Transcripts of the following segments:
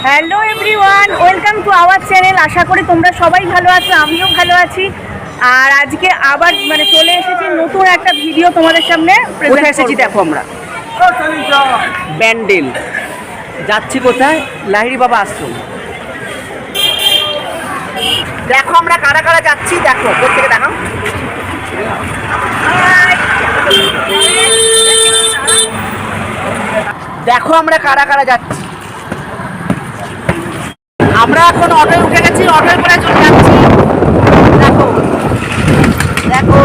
Hello everyone, welcome to our channel. আশা করি তোমরা সবাই ভালো আছো, আমিও ভালো আছি। আর আজকে আবার চলে এসেছি নতুন একটা ভিডিও তোমাদের সামনে। কোথায় এসেছি দেখো, আমরা ব্যান্ডেল যাচ্ছি। কোথায়? লাহিড়ী বাবা আশ্রম। দেখো আমরা কারা কারা যাচ্ছি, দেখো প্রত্যেকে দেখো। দেখো আমরা কারা কারা যাচ্ছি। আমরা এখন অটোয় উঠে গেছি, অটোয় করে চলে যাচ্ছি। দেখো দেখো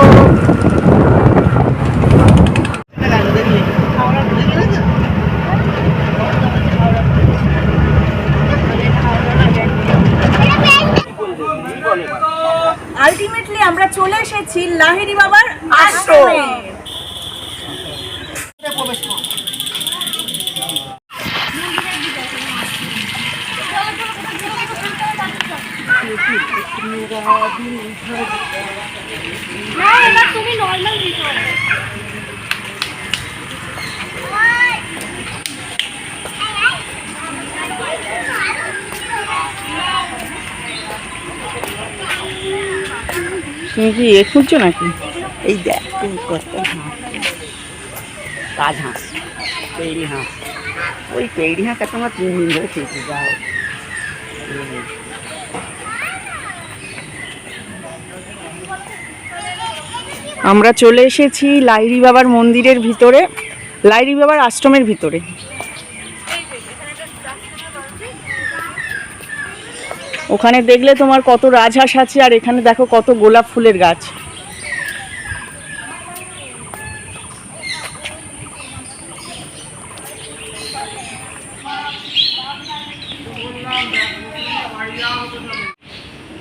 আলটিমেটলি আমরা চলে এসেছি লাহিড়ী বাবার আশ্রমে। তুমি নর্মাল ভিডিও তুমি কি এ খুঁজছো নাকি? এই দেখ কত হাঁস, রাজহাঁস, পেড়ি হাঁস। ওই পেড়ি হাঁস একটা আমরা 3 দিন ধরে খেয়েছি। যা হোক, আমরা চলে এসেছি লাহিড়ী বাবার মন্দিরের ভিতরে, লাহিড়ী বাবার আশ্রমের ভিতরে। ওখানে দেখলে তোমার কত রাজহাঁস আছে, আর এখানে দেখো কত গোলাপ ফুলের গাছ।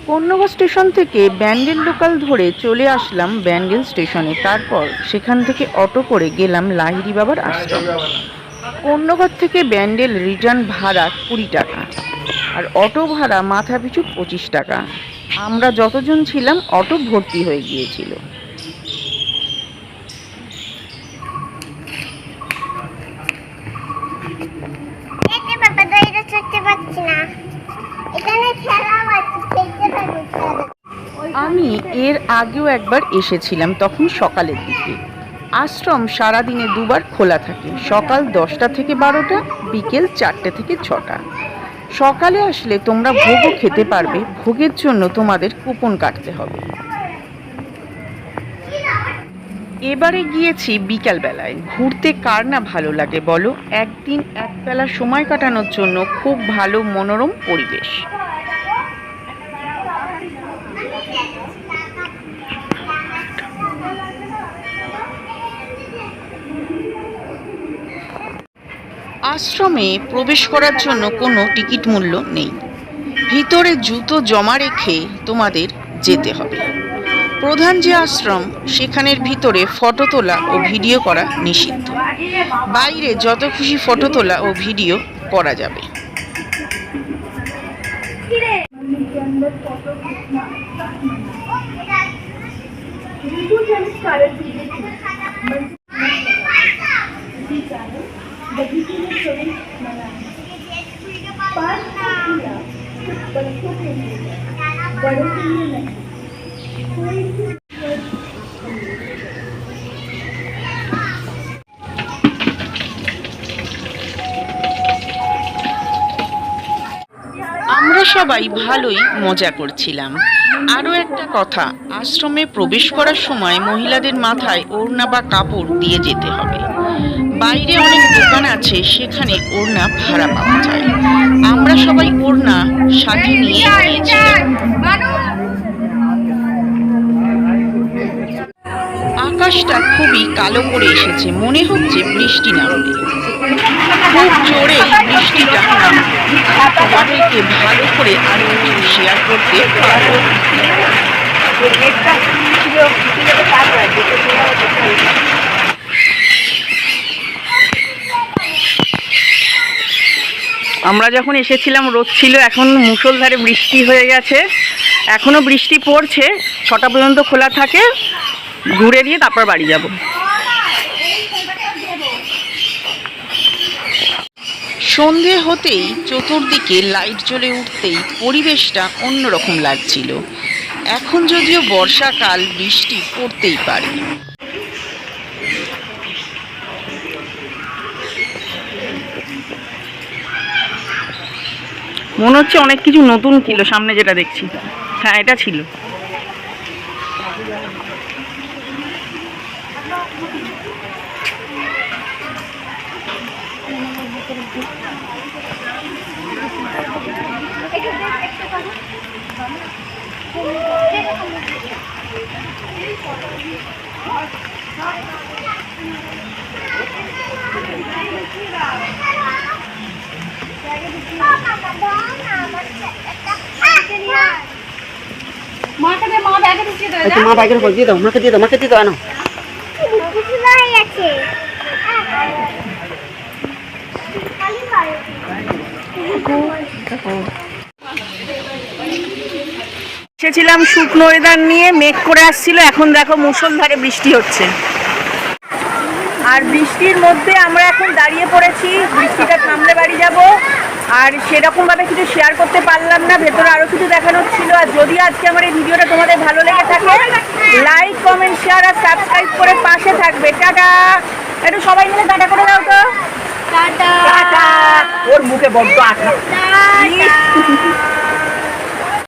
কন্যগর স্টেশন থেকে ব্যান্ডেল লোকাল ধরে চলে আসলাম ব্যান্ডেল স্টেশনে। তারপর সেখান থেকে অটো করে গেলাম লাহিড়ী বাবার আশ্রম। কন্যগর থেকে ব্যান্ডেল রিটার্ন ভাড়া 20 টাকা, আর অটো ভাড়া মাথা পিছু 25 টাকা। আমরা যতজন ছিলাম অটো ভর্তি হয়ে গিয়েছিল। আমি এর আগেও একবার এসেছিলাম, তখন সকালের দিকে। আশ্রম সারাদিনে দুবার খোলা থাকে, সকাল 10টা থেকে 12টা, বিকেল 4টে থেকে 6টা। সকালে আসলে তোমরা ভোগও খেতে পারবে, ভোগের জন্য তোমাদের কুপন কাটতে হবে। এবারে গিয়েছি বিকালবেলায়। ঘুরতে কার না ভালো লাগে বলো? একদিন একবেলা সময় কাটানোর জন্য খুব ভালো মনোরম পরিবেশ। আশ্রমে প্রবেশ করার জন্য কোনো টিকিট মূল্য নেই। ভিতরে জুতো জমা রেখে তোমাদের যেতে হবে। প্রধান যে আশ্রম, সেখানের ভিতরে ফটো তোলা ও ভিডিও করা নিষিদ্ধ। বাইরে যত খুশি ফটো তোলা ও ভিডিও করা যাবে। আমরা সবাই ভালোই মজা করছিলাম। আরও একটা কথা, আশ্রমে প্রবেশ করার সময় মহিলাদের মাথায় ওড়না বা কাপড় দিয়ে যেতে হবে। বাইরে অনেক দোকান আছে, সেখানে ওড়না ভাড়া পাওয়া যায়। আমরা সবাই ওড়না সাথে নিয়ে গিয়েছিলাম। আকাশটা খুবই কালো করে এসেছে, মনে হচ্ছে বৃষ্টি নামবে। খুব জোরে বৃষ্টিটা নামবে। তোমাদেরকে ভালো করে আরো শেয়ার করতে পারবো। আমরা যখন এসেছিলাম রোদ ছিল, এখন মুষলধারে বৃষ্টি হয়ে গেছে। এখনো বৃষ্টি পড়ছে। 6টা পর্যন্ত খোলা থাকে, ঘুরে দিয়ে তারপর বাড়ি যাব। সন্ধে হতেই চতুর্দিকে লাইট জ্বলে উঠতেই পরিবেশটা অন্যরকম লাগছিল। এখন যদিও বর্ষাকাল, বৃষ্টি পড়তেই পারে। মনে হচ্ছে অনেক কিছু নতুন ছিল সামনে যেটা দেখছি। হ্যাঁ, এটা ছিল। মা ব্যাগের উপর দিয়ে দাও, মাকে দিয়ে দাও, মাকে দিয়ে দাও। আনো এসেছিলাম শুকনো ওয়েদার নিয়ে, মেঘ করে আসছিল, এখন দেখো মুষলধারে বৃষ্টি হচ্ছে। আর বৃষ্টির মধ্যে আমরা এখন দাঁড়িয়ে পড়েছি, বৃষ্টিটা থামলে বাড়ি যাব। আর সেরকমভাবে কিছু শেয়ার করতে পারলাম না, ভেতরে আরও কিছু দেখানোর ছিল। আর যদি আজকে আমার এই ভিডিওটা তোমাদের ভালো লেগে থাকে, লাইক, কমেন্ট, শেয়ার আর সাবস্ক্রাইব করে পাশে থাকবে। টাটা। একটু সবাই মিলে টাটা করে দাও তো। টাটা। ওর মুখে বড্ড আঠা।